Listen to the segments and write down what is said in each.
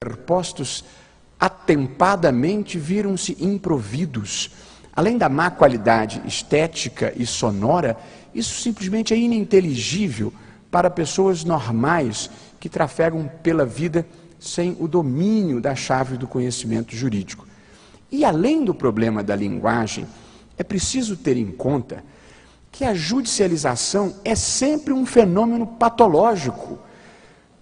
postos atempadamente viram-se improvidos. Além da má qualidade estética e sonora, isso simplesmente é ininteligível para pessoas normais que trafegam pela vida sem o domínio da chave do conhecimento jurídico. E além do problema da linguagem, é preciso ter em conta que a judicialização é sempre um fenômeno patológico.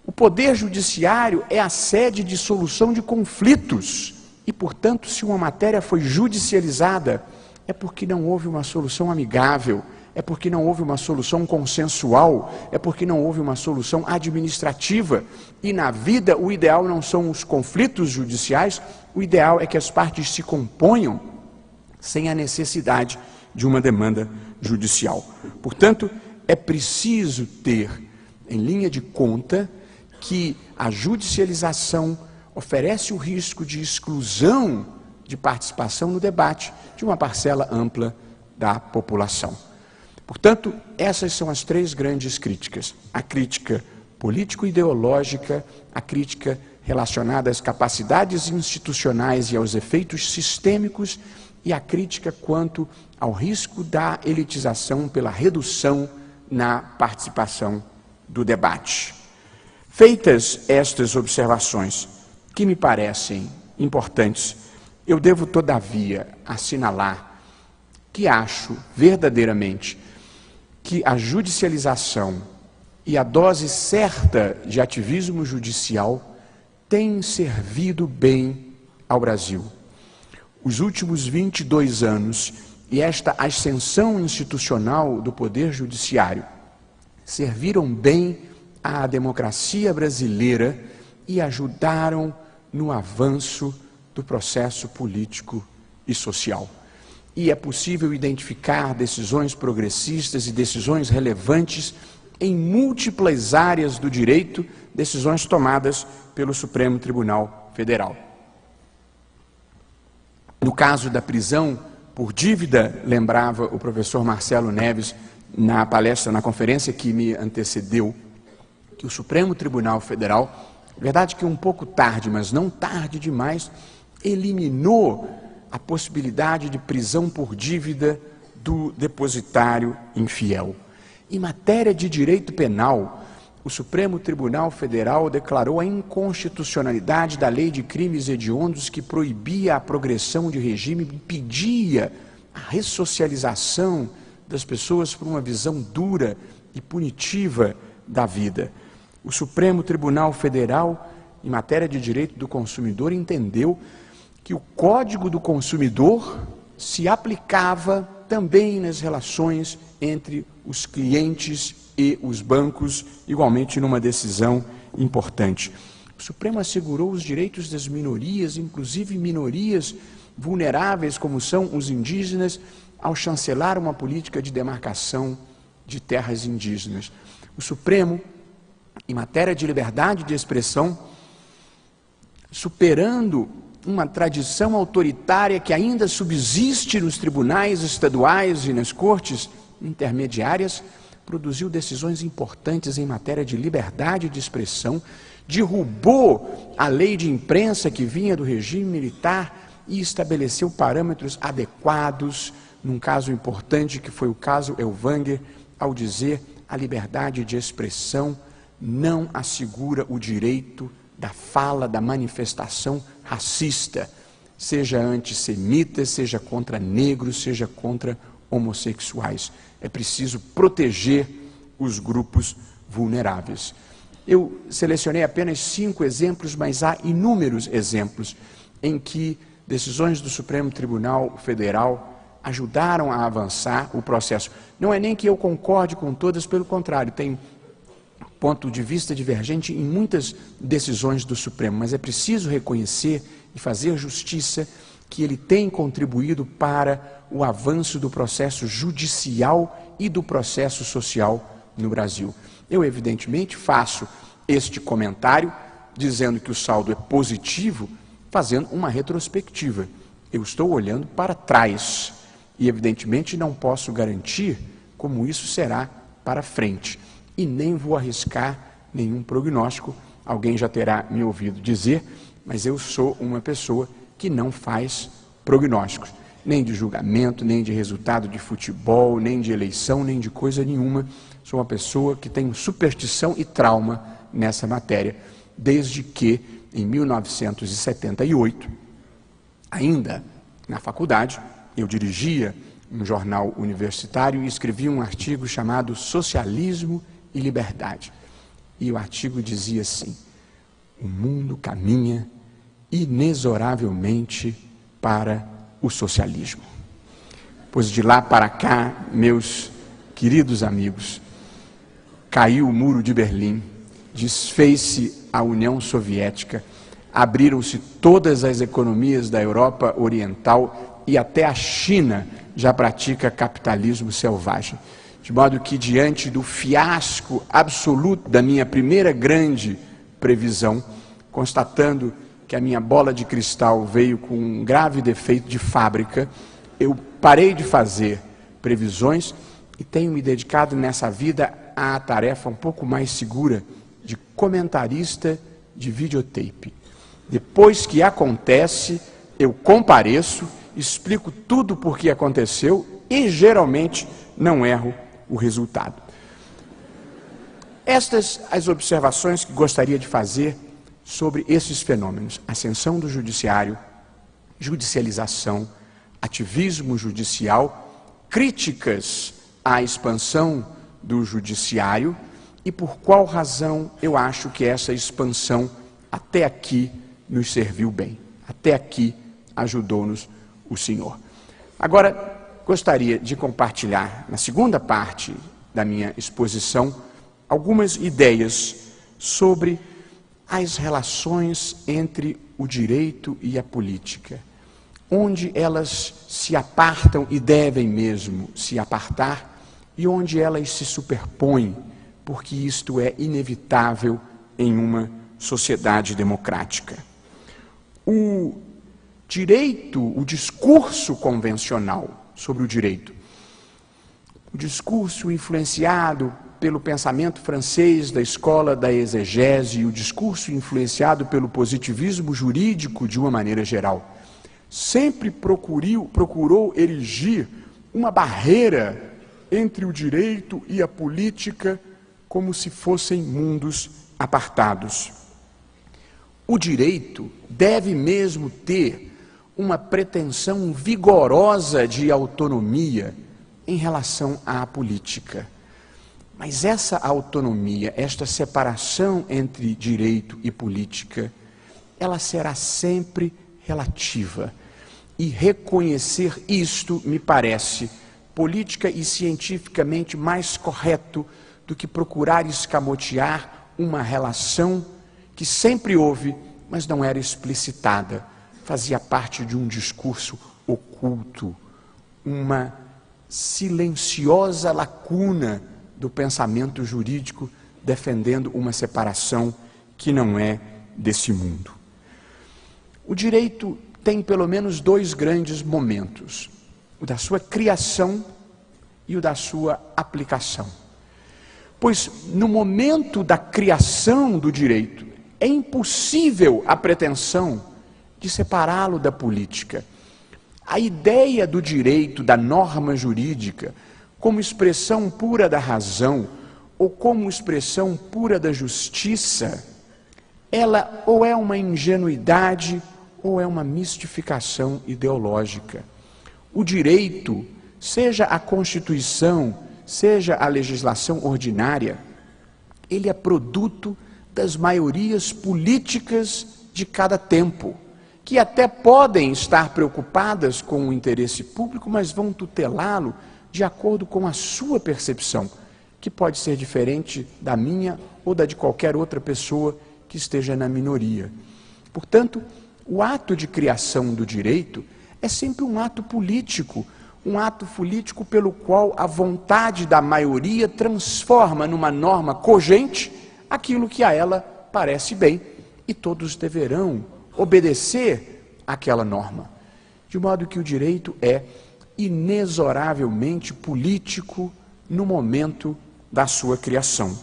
O Poder Judiciário é a sede de solução de conflitos e, portanto, se uma matéria foi judicializada, é porque não houve uma solução amigável, é porque não houve uma solução consensual, é porque não houve uma solução administrativa. E na vida, o ideal não são os conflitos judiciais, o ideal é que as partes se componham sem a necessidade de uma demanda judicial. Portanto, é preciso ter em linha de conta que a judicialização oferece o risco de exclusão de participação no debate de uma parcela ampla da população. Portanto, essas são as três grandes críticas: a crítica político-ideológica, a crítica relacionada às capacidades institucionais e aos efeitos sistêmicos, e a crítica quanto ao risco da elitização pela redução na participação do debate. Feitas estas observações, que me parecem importantes, eu devo, todavia, assinalar que acho verdadeiramente que a judicialização e a dose certa de ativismo judicial têm servido bem ao Brasil. Os últimos 22 anos e esta ascensão institucional do Poder Judiciário serviram bem à democracia brasileira e ajudaram no avanço do processo político e social. E é possível identificar decisões progressistas e decisões relevantes em múltiplas áreas do direito, decisões tomadas pelo Supremo Tribunal Federal. No caso da prisão por dívida, lembrava o professor Marcelo Neves na palestra, na conferência que me antecedeu, que o Supremo Tribunal Federal, verdade que um pouco tarde, mas não tarde demais, eliminou a possibilidade de prisão por dívida do depositário infiel. Em matéria de direito penal, o Supremo Tribunal Federal declarou a inconstitucionalidade da Lei de Crimes Hediondos, que proibia a progressão de regime e impedia a ressocialização das pessoas por uma visão dura e punitiva da vida. O Supremo Tribunal Federal, em matéria de direito do consumidor, entendeu que o Código do Consumidor se aplicava também nas relações entre os clientes e os bancos, igualmente numa decisão importante. O Supremo assegurou os direitos das minorias, inclusive minorias vulneráveis, como são os indígenas, ao chancelar uma política de demarcação de terras indígenas. O Supremo, em matéria de liberdade de expressão, superando uma tradição autoritária que ainda subsiste nos tribunais estaduais e nas cortes intermediárias, produziu decisões importantes em matéria de liberdade de expressão, derrubou a lei de imprensa que vinha do regime militar e estabeleceu parâmetros adequados, num caso importante que foi o caso Elvanger, ao dizer: a liberdade de expressão não assegura o direito da fala, da manifestação racista, seja antissemita, seja contra negros, seja contra homossexuais. É preciso proteger os grupos vulneráveis. Eu selecionei apenas 5 exemplos, mas há inúmeros exemplos em que decisões do Supremo Tribunal Federal ajudaram a avançar o processo. Não é nem que eu concorde com todas, pelo contrário, tem ponto de vista divergente em muitas decisões do Supremo, mas é preciso reconhecer e fazer justiça que ele tem contribuído para o avanço do processo judicial e do processo social no Brasil. Eu, evidentemente, faço este comentário dizendo que o saldo é positivo, fazendo uma retrospectiva. Eu estou olhando para trás e, evidentemente, não posso garantir como isso será para frente. E nem vou arriscar nenhum prognóstico. Alguém já terá me ouvido dizer mas eu sou uma pessoa que não faz prognósticos, nem de julgamento, nem de resultado de futebol, nem de eleição, nem de coisa nenhuma. Sou uma pessoa que tem superstição e trauma nessa matéria, desde que, em 1978, ainda na faculdade, eu dirigia um jornal universitário e escrevi um artigo chamado Socialismo e Liberdade. E o artigo dizia assim: o mundo caminha inexoravelmente para o socialismo. Pois de lá para cá, meus queridos amigos, caiu o muro de Berlim, desfez-se a União Soviética, abriram-se todas as economias da Europa Oriental e até a China já pratica capitalismo selvagem. De modo que, diante do fiasco absoluto da minha primeira grande previsão, constatando que a minha bola de cristal veio com um grave defeito de fábrica, eu parei de fazer previsões e tenho me dedicado nessa vida à tarefa um pouco mais segura de comentarista de videotape. Depois que acontece, eu compareço, explico tudo por que aconteceu e geralmente não erro o resultado. Estas as observações que gostaria de fazer sobre esses fenômenos: ascensão do judiciário, judicialização, ativismo judicial, críticas à expansão do judiciário e por qual razão eu acho que essa expansão até aqui nos serviu bem, até aqui ajudou-nos o Senhor. Agora, gostaria de compartilhar, na segunda parte da minha exposição, algumas ideias sobre as relações entre o direito e a política, onde elas se apartam e devem mesmo se apartar, e onde elas se superpõem, porque isto é inevitável em uma sociedade democrática. O direito, o discurso convencional sobre o direito, o discurso influenciado pelo pensamento francês da escola da exegese e o discurso influenciado pelo positivismo jurídico de uma maneira geral, sempre procurou erigir uma barreira entre o direito e a política como se fossem mundos apartados. O direito deve mesmo ter uma pretensão vigorosa de autonomia em relação à política. Mas essa autonomia, esta separação entre direito e política, ela será sempre relativa. E reconhecer isto, me parece, política e cientificamente mais correto do que procurar escamotear uma relação que sempre houve, mas não era explicitada, fazia parte de um discurso oculto, uma silenciosa lacuna do pensamento jurídico defendendo uma separação que não é desse mundo. O direito tem pelo menos dois grandes momentos: o da sua criação e o da sua aplicação. Pois no momento da criação do direito é impossível a pretensão de separá-lo da política. A ideia do direito, da norma jurídica, como expressão pura da razão ou como expressão pura da justiça, ela ou é uma ingenuidade ou é uma mistificação ideológica. O direito, seja a Constituição, seja a legislação ordinária, ele é produto das maiorias políticas de cada tempo, que até podem estar preocupadas com o interesse público, mas vão tutelá-lo de acordo com a sua percepção, que pode ser diferente da minha ou da de qualquer outra pessoa que esteja na minoria. Portanto, o ato de criação do direito é sempre um ato político pelo qual a vontade da maioria transforma numa norma cogente aquilo que a ela parece bem, e todos deverão obedecer àquela norma. De modo que o direito é inexoravelmente político no momento da sua criação.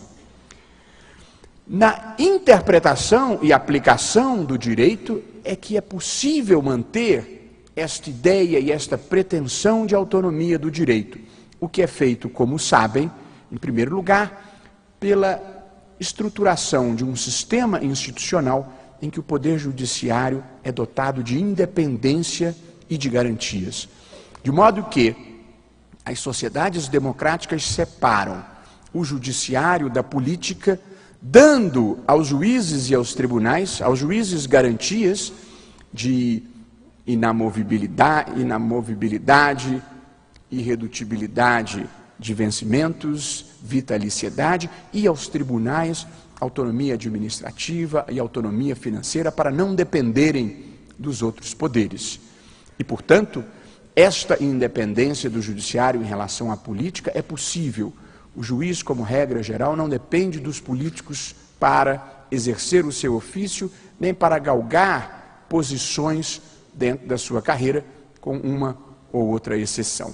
Na interpretação e aplicação do direito é que é possível manter esta ideia e esta pretensão de autonomia do direito, o que é feito, como sabem, em primeiro lugar, pela estruturação de um sistema institucional em que o Poder Judiciário é dotado de independência e de garantias. De modo que as sociedades democráticas separam o judiciário da política, dando aos juízes e aos tribunais, aos juízes garantias de inamovibilidade, irredutibilidade de vencimentos, vitaliciedade, e aos tribunais autonomia administrativa e autonomia financeira para não dependerem dos outros poderes. E, portanto, esta independência do judiciário em relação à política é possível. O juiz, como regra geral, não depende dos políticos para exercer o seu ofício, nem para galgar posições dentro da sua carreira, com uma ou outra exceção.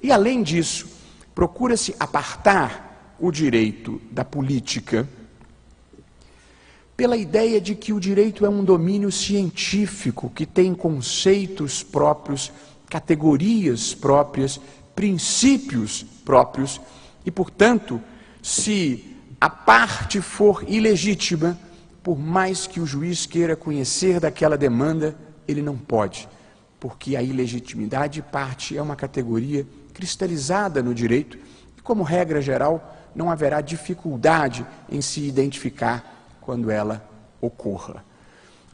E, além disso, procura-se apartar o direito da política pela ideia de que o direito é um domínio científico que tem conceitos próprios, categorias próprias, princípios próprios e, portanto, se a parte for ilegítima, por mais que o juiz queira conhecer daquela demanda, ele não pode, porque a ilegitimidade de parte é uma categoria cristalizada no direito e, como regra geral, não haverá dificuldade em se identificar quando ela ocorra.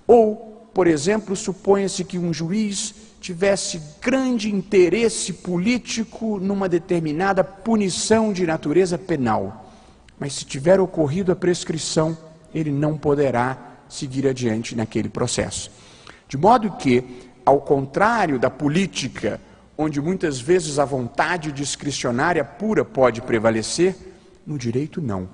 Ou, por exemplo, suponha-se que um juiz tivesse grande interesse político numa determinada punição de natureza penal, mas se tiver ocorrido a prescrição, ele não poderá seguir adiante naquele processo. De modo que, ao contrário da política, onde muitas vezes a vontade discricionária pura pode prevalecer, no direito não.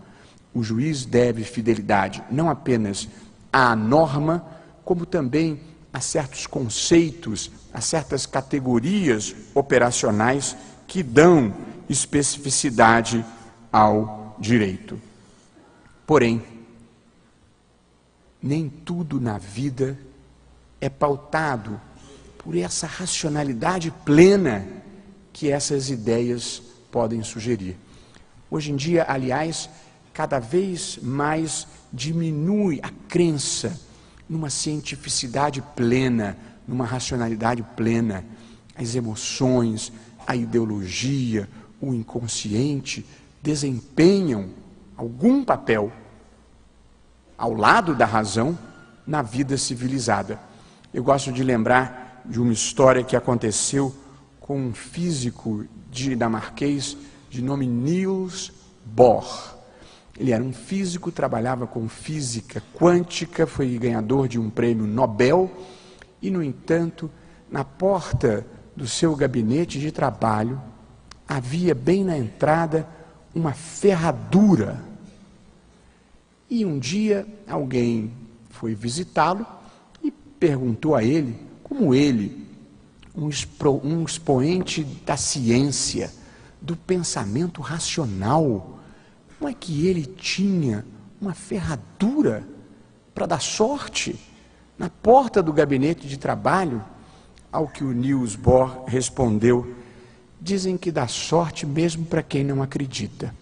O juiz deve fidelidade não apenas à norma, como também a certos conceitos, a certas categorias operacionais que dão especificidade ao direito. Porém, nem tudo na vida é pautado por essa racionalidade plena que essas ideias podem sugerir. Hoje em dia, aliás, cada vez mais diminui a crença numa cientificidade plena, numa racionalidade plena. As emoções, a ideologia, o inconsciente desempenham algum papel ao lado da razão na vida civilizada. Eu gosto de lembrar de uma história que aconteceu com um físico dinamarquês de nome Niels Bohr. Ele era um físico, trabalhava com física quântica, foi ganhador de um prêmio Nobel e, no entanto, na porta do seu gabinete de trabalho, havia bem na entrada uma ferradura. E um dia alguém foi visitá-lo e perguntou a ele, como ele, um expoente da ciência, do pensamento racional, como é que ele tinha uma ferradura para dar sorte na porta do gabinete de trabalho? Ao que o Niels Bohr respondeu: dizem que dá sorte mesmo para quem não acredita.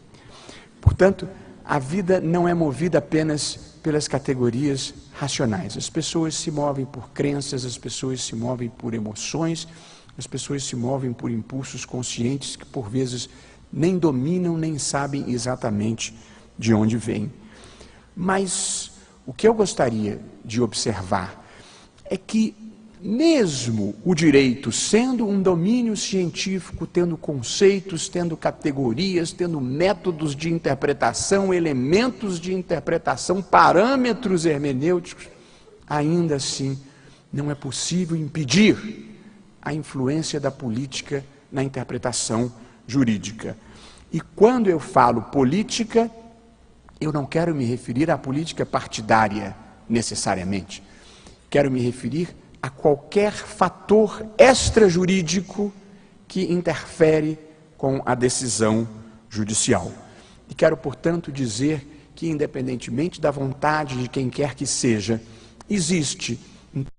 Portanto, a vida não é movida apenas pelas categorias racionais. As pessoas se movem por crenças, as pessoas se movem por emoções, as pessoas se movem por impulsos conscientes que, por vezes, nem dominam, nem sabem exatamente de onde vêm. Mas o que eu gostaria de observar é que, mesmo o direito sendo um domínio científico, tendo conceitos, tendo categorias, tendo métodos de interpretação, elementos de interpretação, parâmetros hermenêuticos, ainda assim não é possível impedir a influência da política na interpretação jurídica. E quando eu falo política, eu não quero me referir à política partidária necessariamente. Quero me referir a qualquer fator extrajurídico que interfere com a decisão judicial. E quero, portanto, dizer que, independentemente da vontade de quem quer que seja, existe